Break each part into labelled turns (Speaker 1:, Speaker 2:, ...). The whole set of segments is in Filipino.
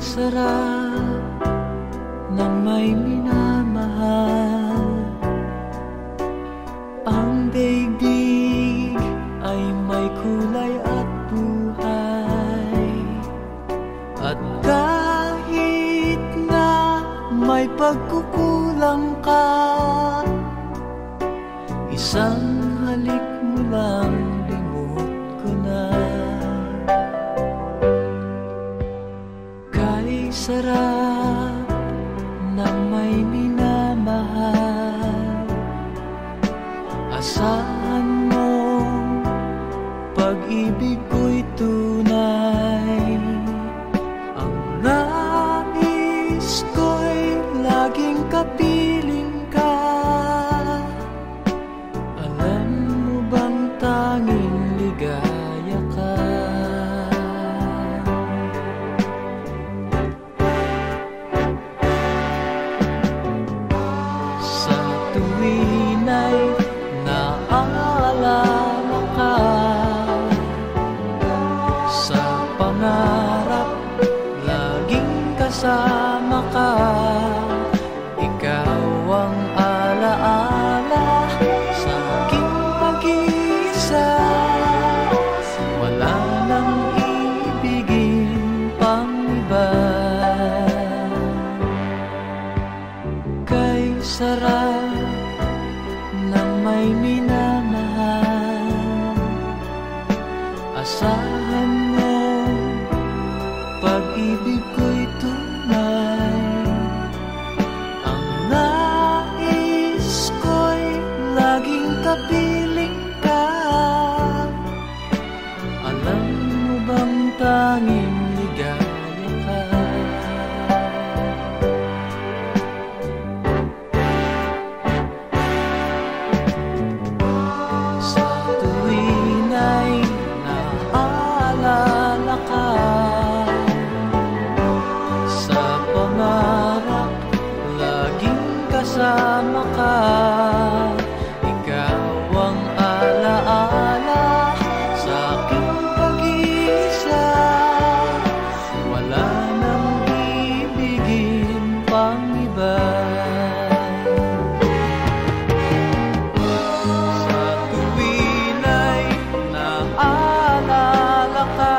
Speaker 1: sarap ng may minamahal. Ang daigdig ay may kulay at buhay. At kahit na may pagkukulang ka, isang halik mo lang limot ko na. Kay sarap ng may minamahal, asahan mong pag-ibig ko'y tunay. Ang nais ko'y laging kapiling ka. Alam mo bang tanging ligaya ka? Sa tuwin ay naaalala ka, sa pangarap laging kasama ka. Ikaw ang alaala sa aking pag-iisa. Wala nang ibigin pang iba. Kay sarap ng may minamahal, asahan mo pag-ibig ko'y tunay. Ang nais ko'y laging kapiling ka. Alam mo bang tanging ligaya ka? Sa tuwin ay naaalala ka, sa pangarap laging kasama ka. Ikaw ang alaala sa aking pag-iisa. Wala nang ibigin pang iba. Sa tuwin ay naaalala ka,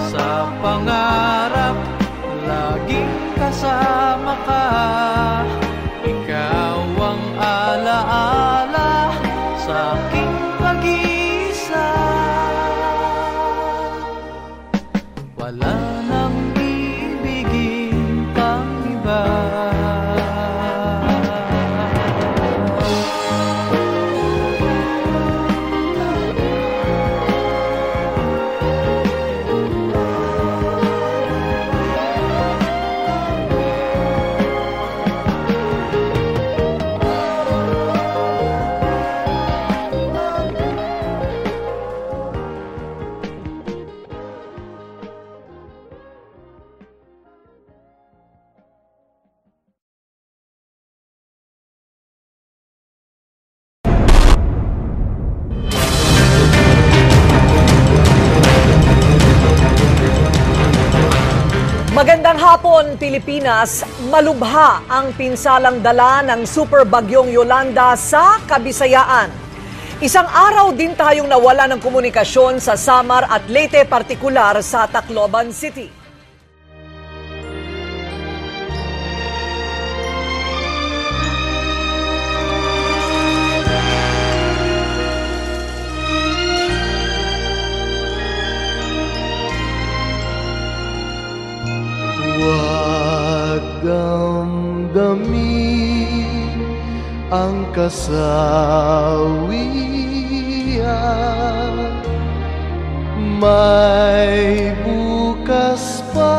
Speaker 1: sa pangarap laging kasama ka. Ikaw ang alaala sa aking pag-iisa. Wala nang ibigin pang iba.
Speaker 2: Magandang hapon, Pilipinas. Malubha ang pinsalang dala ng Super Bagyong Yolanda sa Kabisayaan. Isang araw din tayong nawala ng komunikasyon sa Samar at Leyte, partikular sa Tacloban City.
Speaker 3: Huwag damdamin ang kasawian, may bukas pa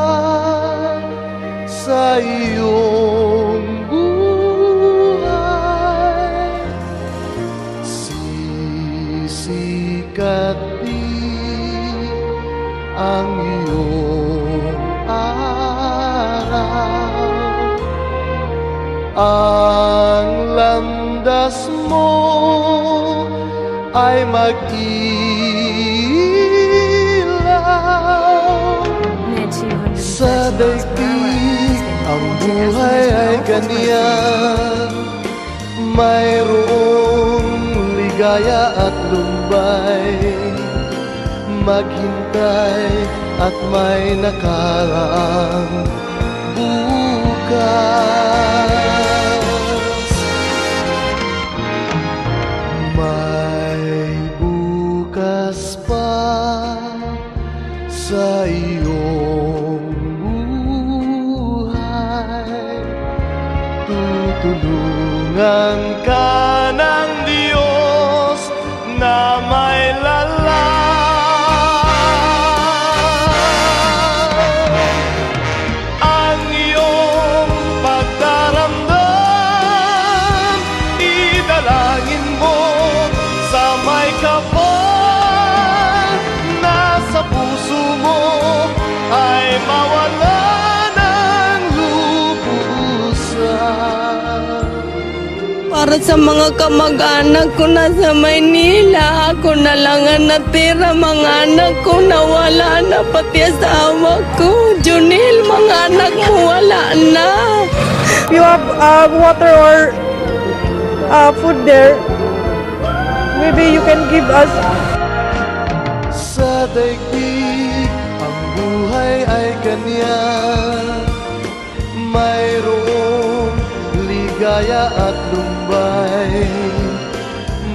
Speaker 3: sa iyong buhay. Sisikat din ang iyong araw, ang landas mo ay mag-ilaw. kanya, mayroong ligaya at lumbay, maghintay at may nakaraang bukas. May bukas pa sa iyong buhay, tutulungan ka ng Diyos na may lalang. Ang iyong pagdaramdam, idalangin mo sa may kapal na sa puso mo ay mawala ng lubusan.
Speaker 4: Para sa mga kamag-anak ko na sa Maynila, ako na lang ang natira. Mga anak ko nawala na, pati asawa ko. Junil, mga anak mo wala na.
Speaker 5: You have water or food there. Maybe you can give us.
Speaker 3: Sa daigdig ang buhay ay kanya, mayroong ligaya at lumbay,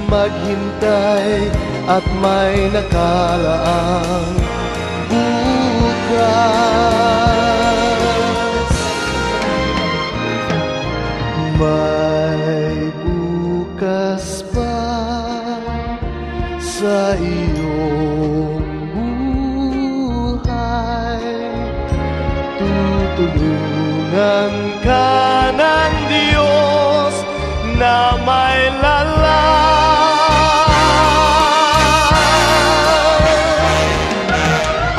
Speaker 3: maghintay at may nakaraang bukas. May bukas pa sa iyong buhay, tutulungan ka ng Diyos na may lalang.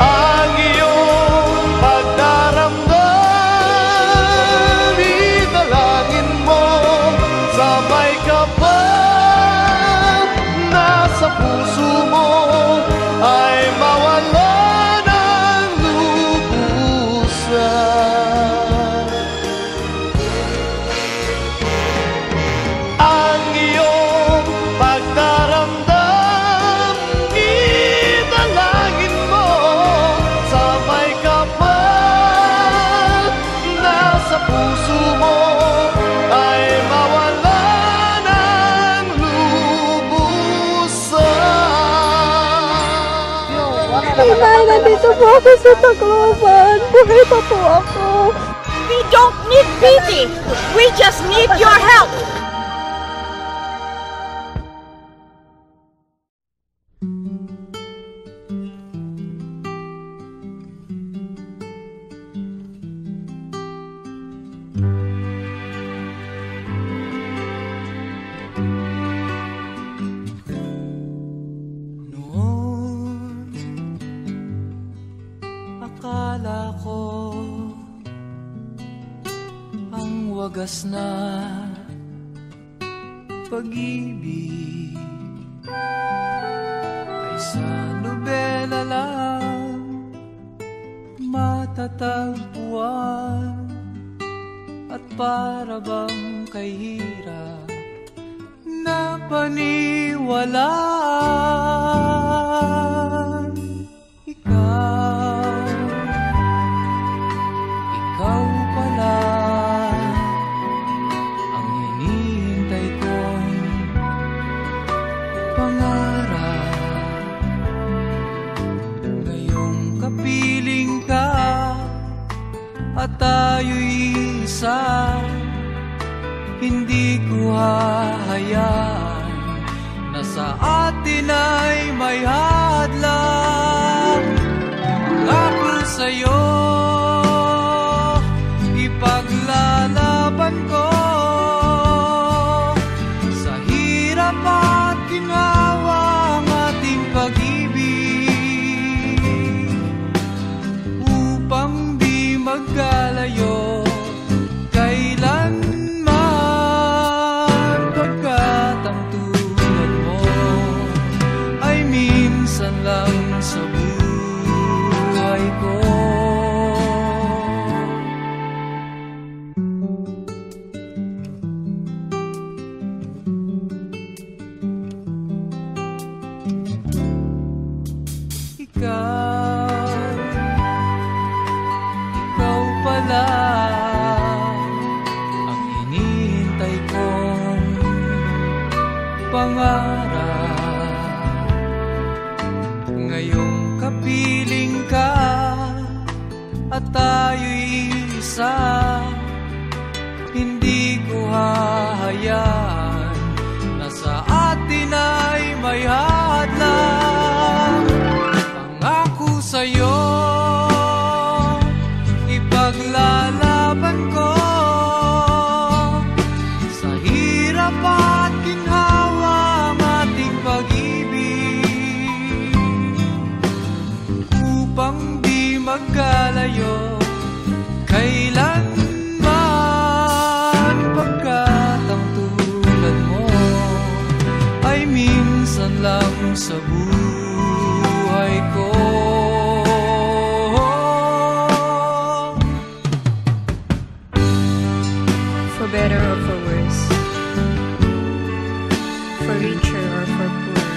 Speaker 3: Ang iyong pagdaramdam, idalangin mo sa may kapal na sa puso mo ay mawala ng lubusan. Ang iyong pagdaramdam, idalangin mo sa may kapal na sa puso mo ay mawala ng lubusan.
Speaker 5: Inay, nandito po ako sa Tacloban. Buhay pa po ako.
Speaker 6: We don't need pity. We just need your help.
Speaker 1: Noon, akala ko ang wagas na pag-ibig ay sa nobela lang matatagpuan, at para bang kahirap na paniwalaan. Ikaw pala ang hinihintay kong pangarap. Ngayong kapiling ka at tayo'y isa, hindi ko hahayaan na sa atin ay may hadlang. Ako sa'yo, ipaglalaban ko sa hirap at ginawa ang ating pag-ibig, upang di magkalayo kailanman, pagkat ang tulad mo ay minsan lang sa buhay ko. ikaw pala ang hinihintay kong pangarap. Ngayong kapiling ka at tayo'y isa, hindi ko hahayaan na sa atin ay may hadlang. Pangako sa'yo, ipaglalaban ko sa hirap at ginhawa ang ating pag-ibig, upang di magkalayo kailanman, pagkat ang tulad mo ay minsan lang sa buhay ko.
Speaker 7: For better or for worse, for richer or for poor,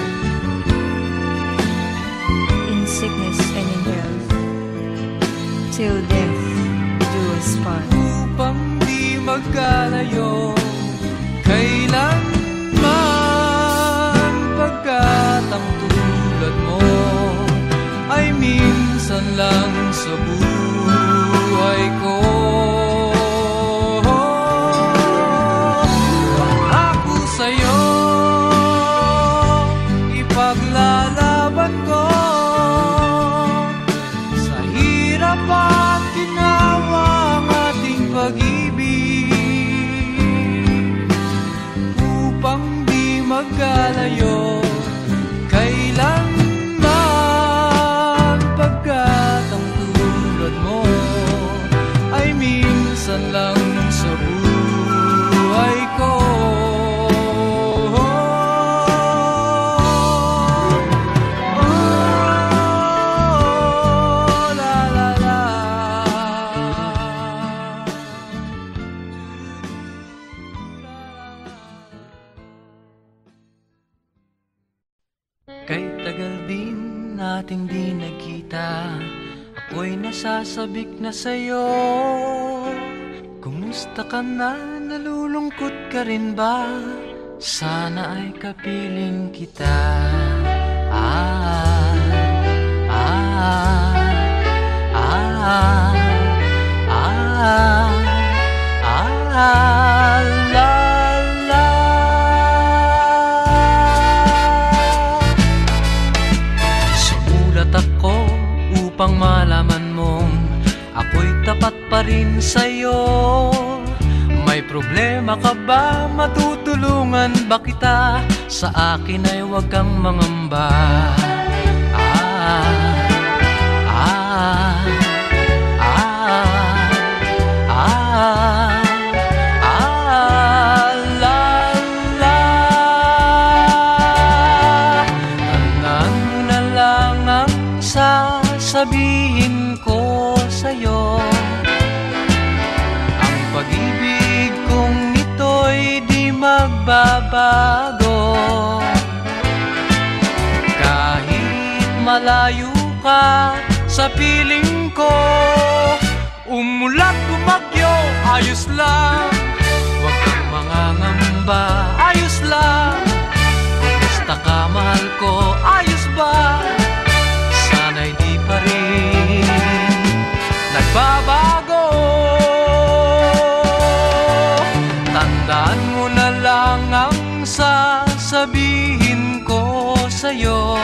Speaker 7: in sickness and in health, till death do us part.
Speaker 1: Upang di magkalayo kailanman, pagkat ang tulad mo ay minsan lang sa buhay ko. Pangako sa'yo, ipaglalaban ko sa hirap at ginawa ang ating pag-ibig, upang di magkalayo kailanman, pagkat ang tulad mo ay minsan lang sa buhay ko. Kay tagal din nating di nagkita, ako'y nasasabik na sa'yo. Kumusta ka na? Nalulungkot ka rin ba? Sana ay kapiling kita. Sumulat ako upang malaman mong ako'y tapat pa rin sa'yo. May problema ka ba? Matutulungan ba kita? Sa akin ay huwag kang mangamba. Tandaan mo na lang ang sasabihin ko sa'yo. Ang pag-ibig kong ito'y di magbabago. Kahit malayo ka sa piling ko, umulat bumagyo, ayos lang. Huwag kang mangangamba, ayos lang. Kumusta ka, mahal ko, ayos ba? Sana'y di pa rin nagbabago. Tandaan mo na lang ang sasabihin ko sa'yo.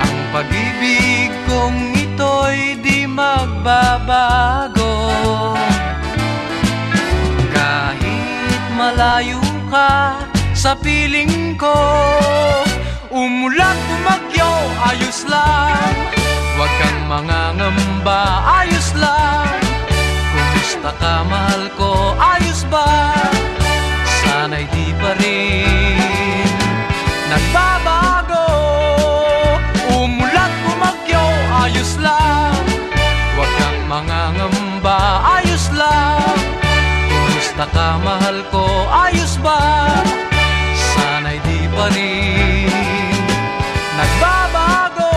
Speaker 1: Ang pag-ibig kong ito'y di magbabago. Kahit malayo ka sa piling ko, umulat bumagyo, ayos lang. Huwag kang mangangamba, ayos lang. Kumusta ka, mahal ko, ayos ba? Sana'y di pa rin nagbabago. Umulat bumagyo, ayos lang. Huwag kang mangangamba, ayos lang. Kumusta ka, mahal ko, ayos ba? Sana'y di pa rin nagbabago.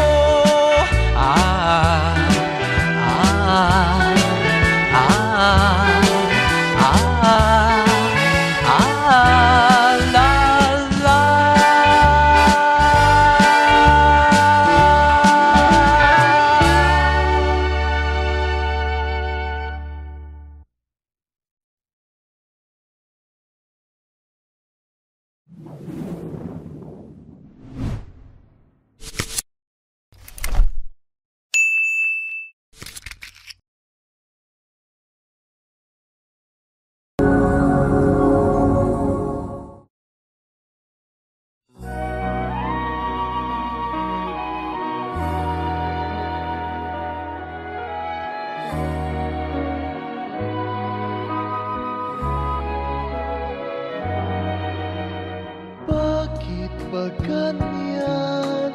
Speaker 3: ganyan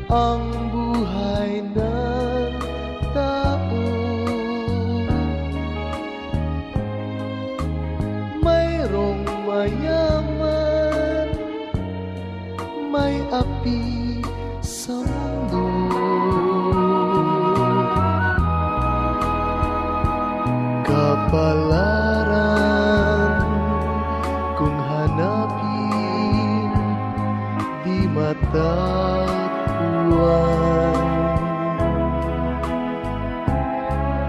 Speaker 3: ang buhay ng tao. Mayroong mayaman, may api sa mundo. Kapalaran kung hanapin, di matatagpuan.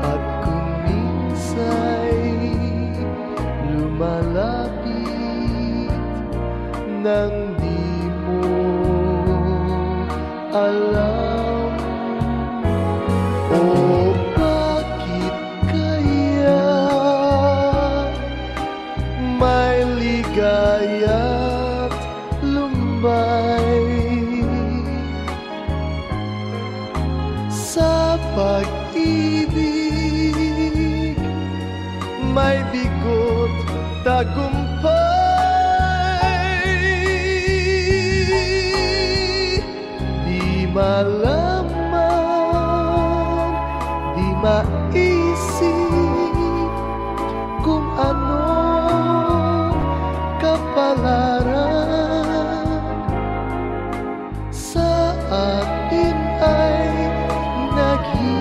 Speaker 3: At kung minsa'y lumalapit nang di mo alam, o bakit kaya may ligaya't lumbay sa pag-ibig, may bigot tagumpay. Di malaman, di maisip kung ano kapalaran sa atin ay naghihintay.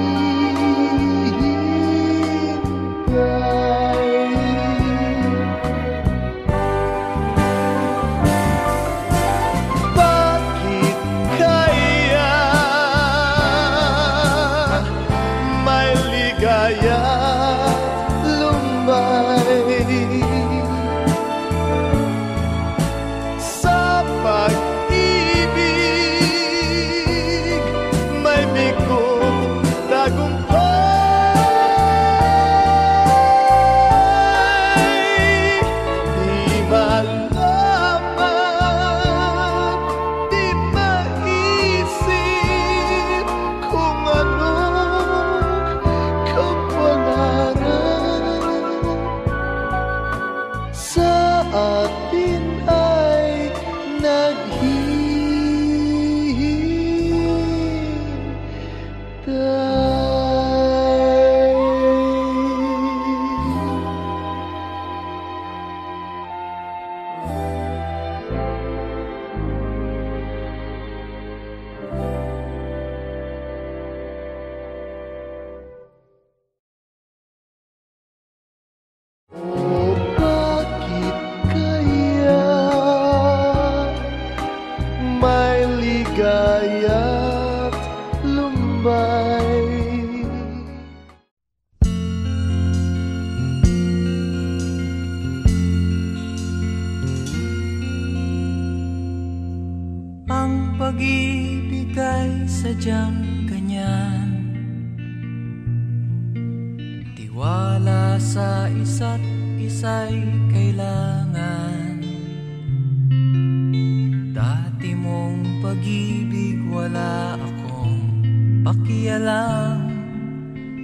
Speaker 3: Bakit kaya may ligaya lumbay sa pag-ibig, may bigot tagumpay. Di malaman, di maisip kung anong kapalaran sa atin ay naghihintay. O bakit kaya may ligaya't lumbay?
Speaker 1: Ang pag-ibig ay sadyang ganyan, tiwala sa isa't isa'y kailangan. Dati mong pag-ibig wala akong pakialam,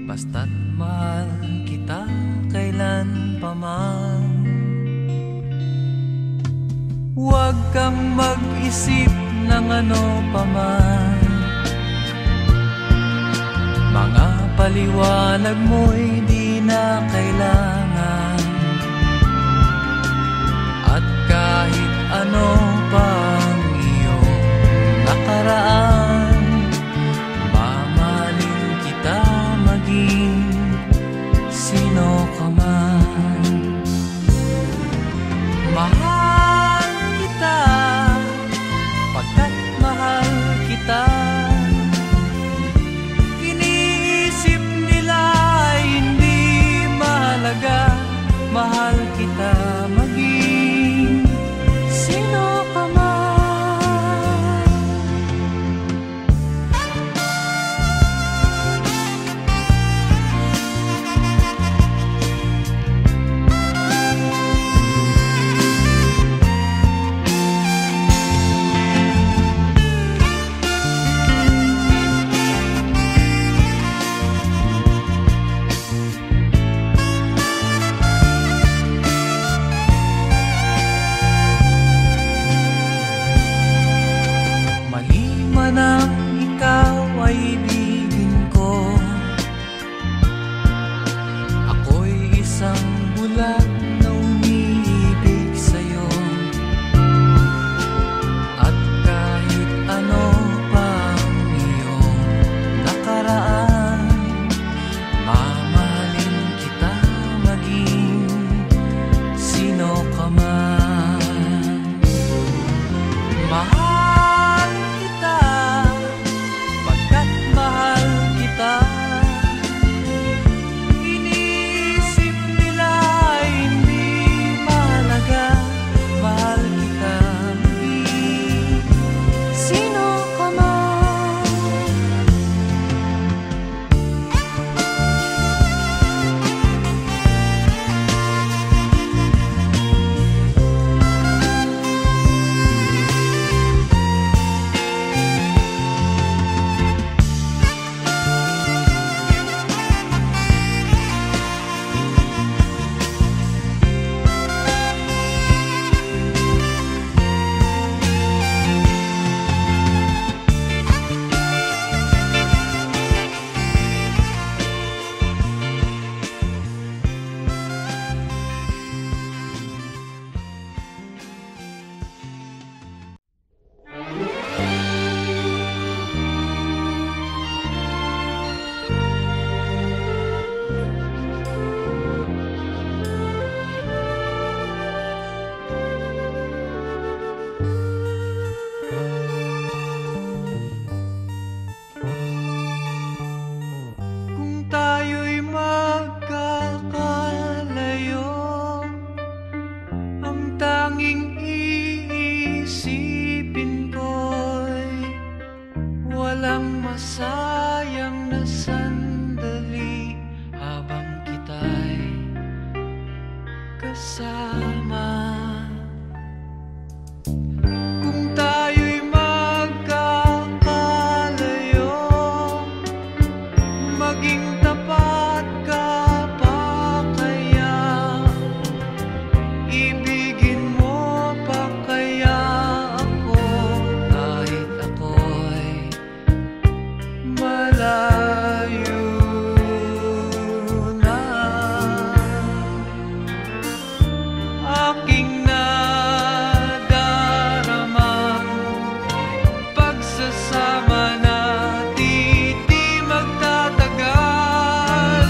Speaker 1: basta't mahal kita kailan pa man. Huwag kang mag-isip ng ano pa man, mga paliwanag mo'y di na kailangan. At kahit ano pang iyong nakaraan, mamahalin kita maging sino ka man. Mahal kita pagkat mahal kita. Iniisip nila hindi mahalaga, mahal kita maging sino walang masayang na sandali habang kita'y kasama. Kung tayo'y magkakalayo, maging tapat ka pa kaya? Ibigin mo pa kaya ako kahit ako'y malayo na? Aking nadaramang pagsasama natin di magtatagal.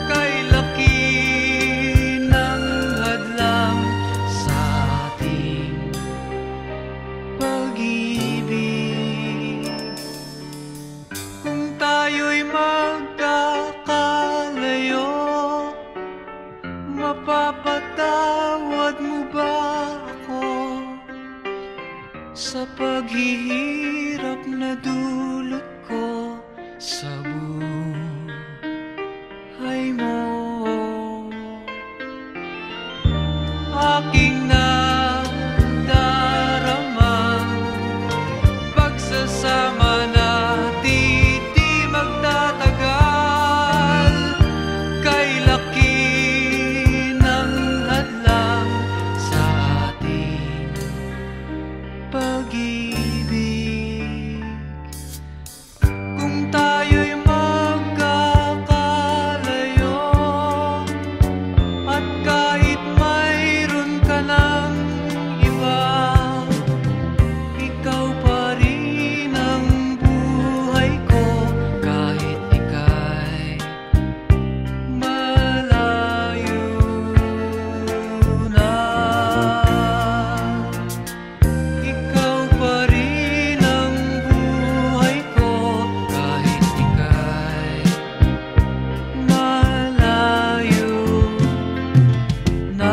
Speaker 1: Kay laki ng hadlang sa ating pag-ibig. Kung tayo'y magkakalayo, mapapatawad mo ba ako sa paghihirap na dulot ko sa buhay mo? Aking nadaramang pagsasama natin di magtatagal. Kay laki ng hadlang sa ating pag-ibig. Kung tayo'y magkakalayo, at kahit mayroon ka ng iba, ikaw pa rin ang buhay ko kahit ika'y malayo na. Ikaw pa rin ang buhay ko kahit ika'y malayo na.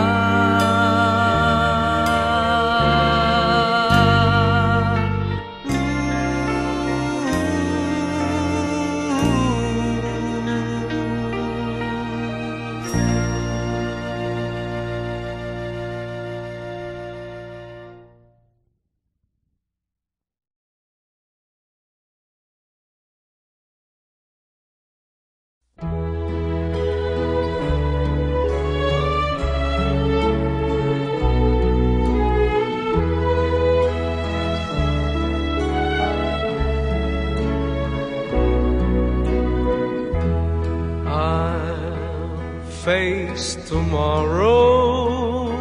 Speaker 1: I'll face tomorrow,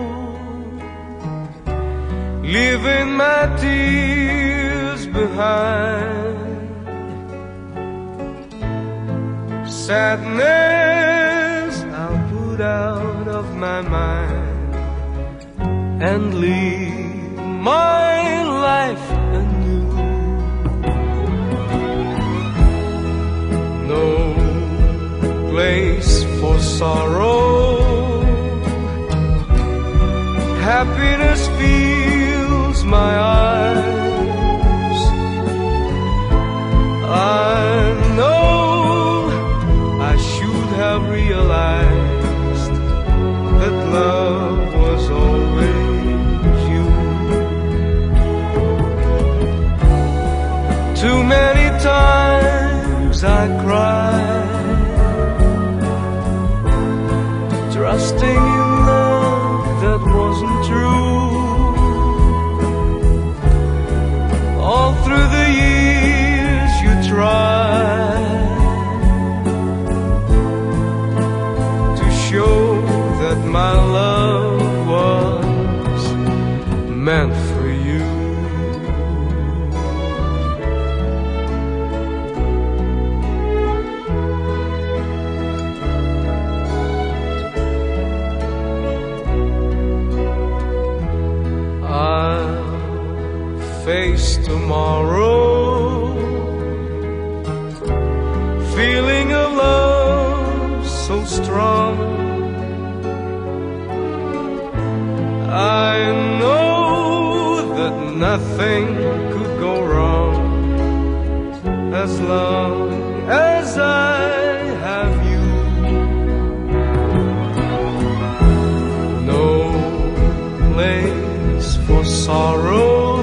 Speaker 1: leaving my tears behind. Sadness I'll put out of my mind and live my life anew. No place for sorrow, happiness fills my eyes. I know I should have realized that love was always you. Too many times I cried, trusting in love that wasn't true. All through the years you tried to show that my love was meant for you. Face tomorrow, feeling a love so strong. I know that nothing could go wrong.
Speaker 3: as long as I have you. No place for sorrow.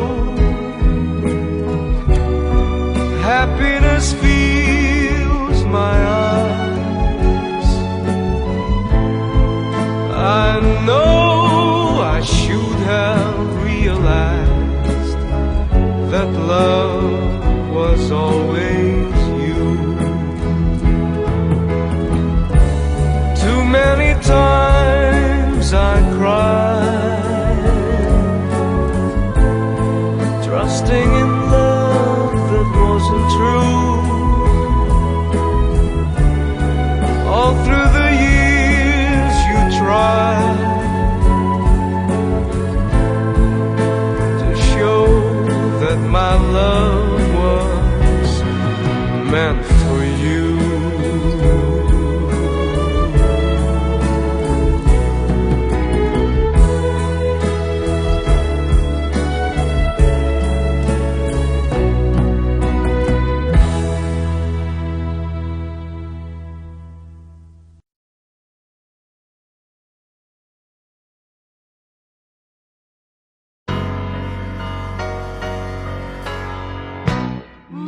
Speaker 3: Happiness fills my eyes. I know I should have realized that love was always you. Too many times I cried, trusting in love that wasn't true. All through the years you tried to show that my love was meant for you.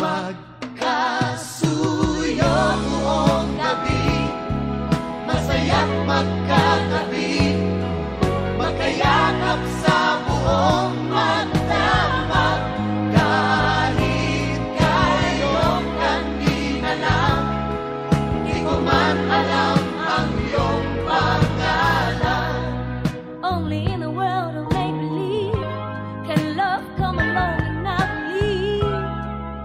Speaker 8: Magkasuyo buong gabi, masaya't magkatabi, magkayakap sa buong magdamag. Kahit kayong kanina lang, di ko man alam ang iyong pangalan.
Speaker 9: Only in a world of make-believe can love come along and not believe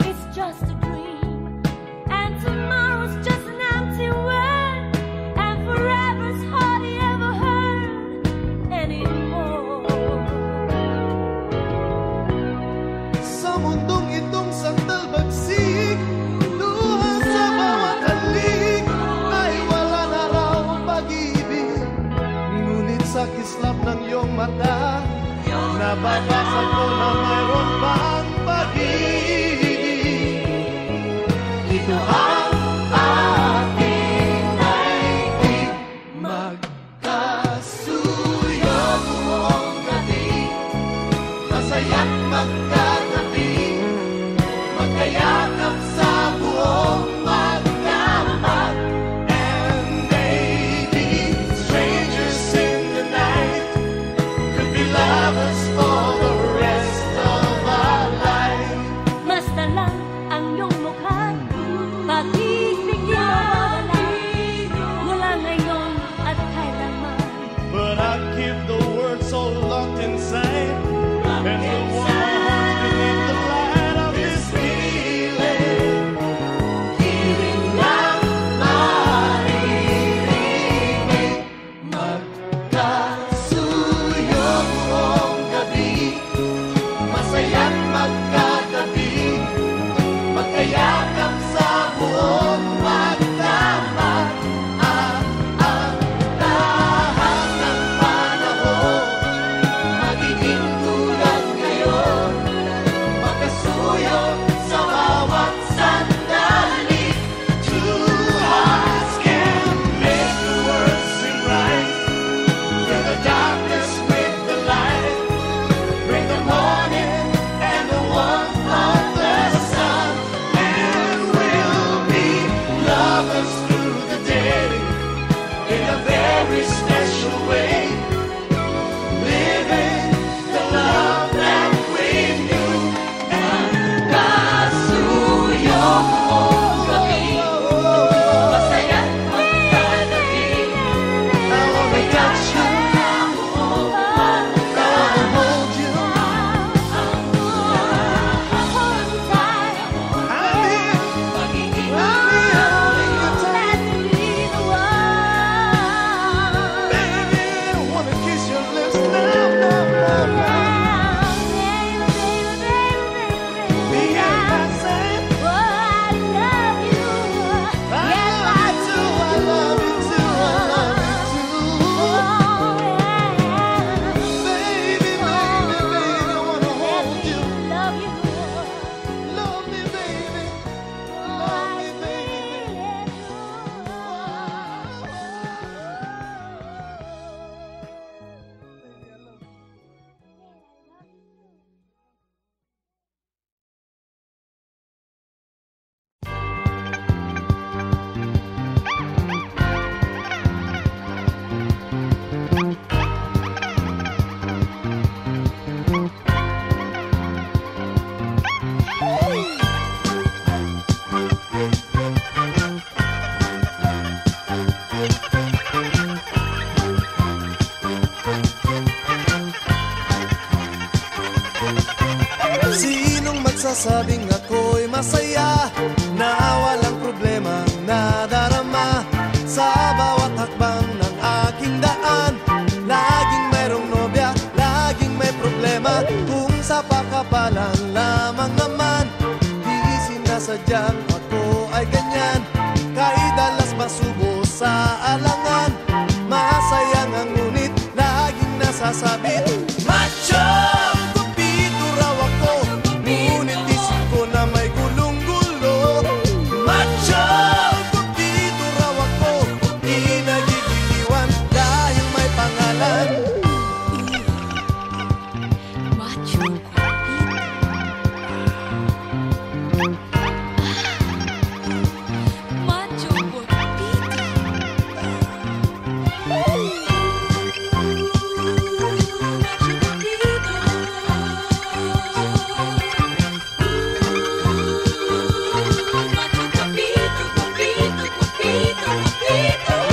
Speaker 9: it's just a dream, and tomorrow's just an empty word, and forever's hardly ever heard anymore.
Speaker 3: Sa mundong itong sandal bagsik, luha sa bawat halik, ay wala na raw pag-ibig. Ngunit sa kislap ng iyong mata, nababasa ko na mayroon pang pag-ibig.
Speaker 8: Ito ang ating daigdig, magkasuyo buong gabi, masaya't magkatabi, magkayakap sa buong magdamag. And maybe strangers in the night could be lovers for the rest of our life.
Speaker 9: Basta lang ang iyong mukha, pag-ibig di mawawala, mula ngayon at kailanman.
Speaker 3: But I keep the words so locked inside, and the warm heart beneath the light of this feeling. ako'y masaya na walang problema nadarama sa bawat hakbang ng aking daan. Laging mayroong nobya, laging may problema, kung sa pakapalan lamang naman. Di sinasadyang ako ay ganyan, kahit dalas masubo sa alangan. Masaya nga ngunit laging nasasabit, macho! Kupito raw ako, ngunit isip ko na may gulong-gulo. Macho! Kupito raw ako, di nagigiliwan dahil may pangalan.
Speaker 9: Macho Macho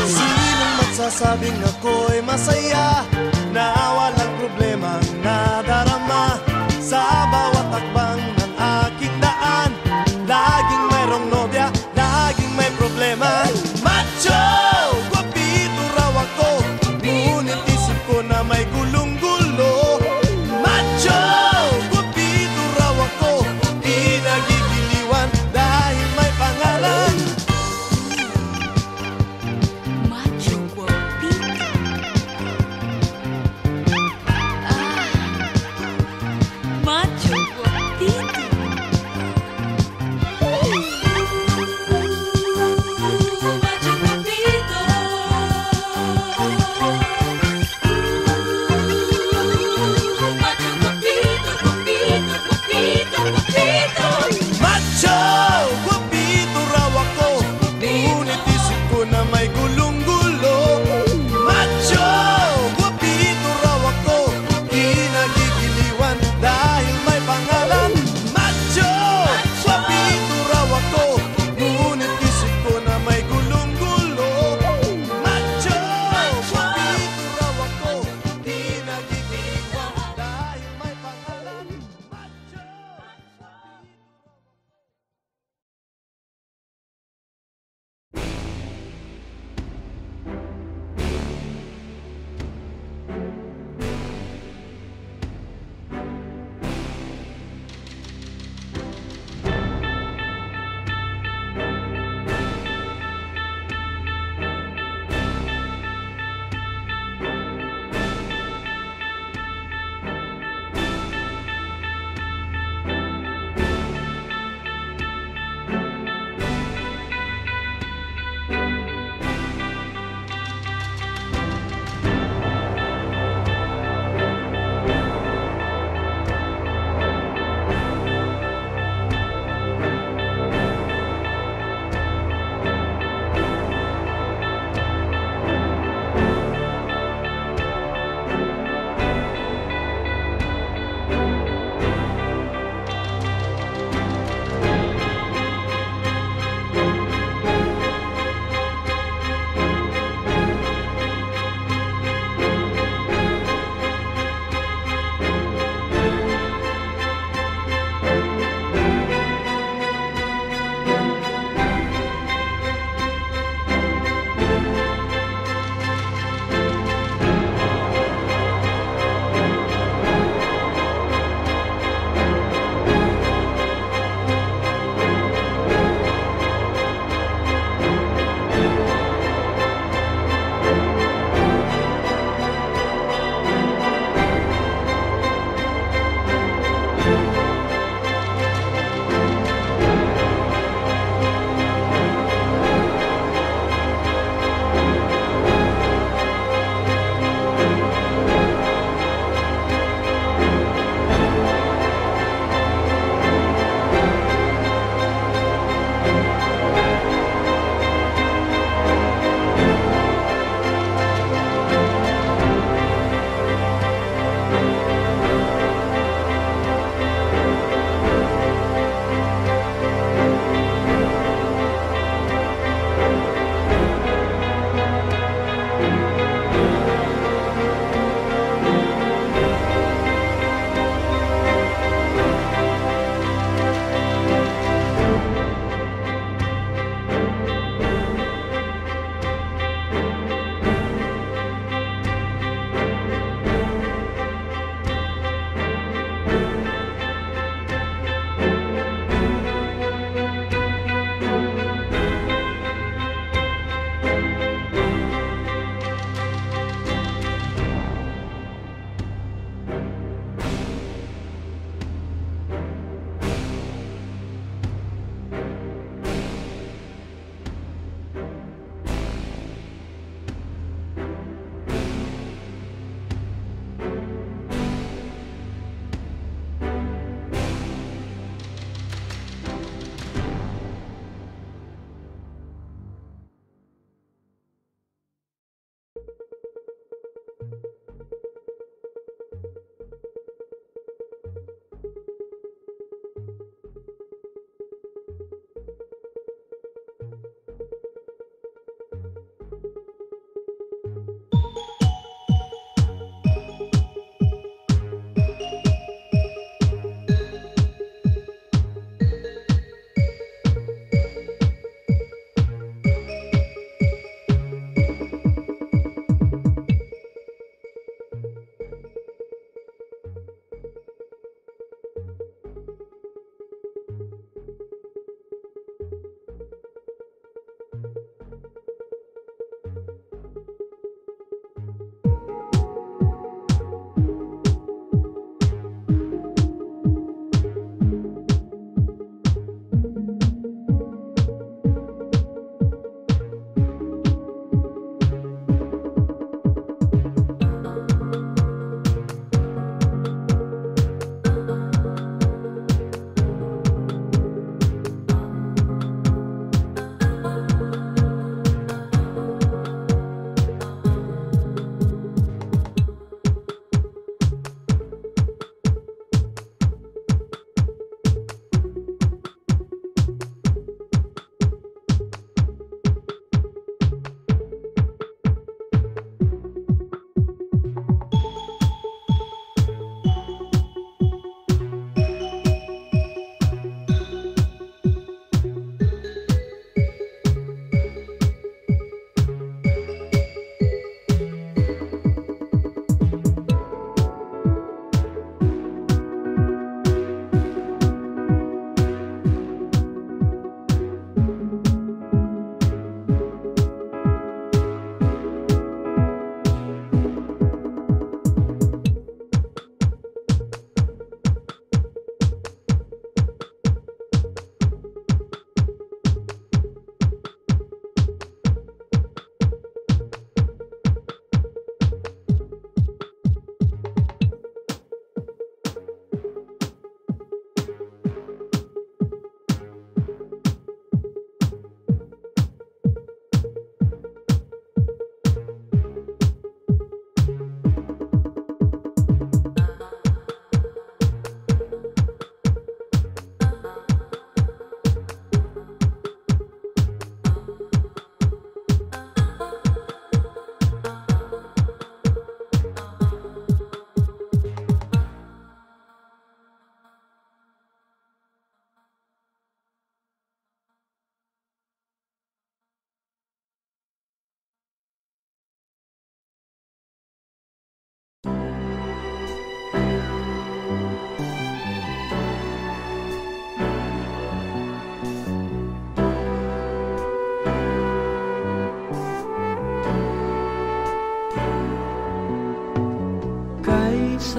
Speaker 3: Sinong magsasabing ako'y masaya na walang problema nadarama sa bawat hakbang ng aking daan. Laging mayroong nobya, laging may problema. Macho! Guwapito raw ako, ngunit isip ko na may gulong-gulo. Macho! Guwapito raw ako, di nagigiliwan dahil may pangalan.
Speaker 9: Macho guapito.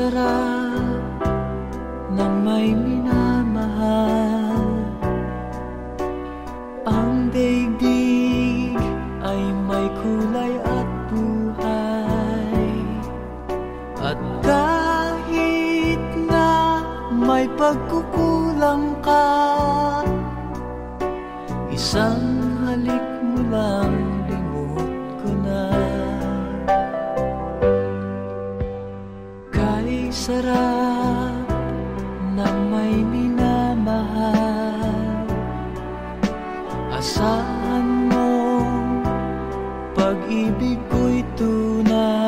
Speaker 1: sarap ng may minamahal. Ang daigdig ay may kulay at buhay. At kahit na may pagkukulang ka, isang halik mo lang limot ko na. Kay sarap ng may minamahal, asahan mo pag-ibig ko'y tunay.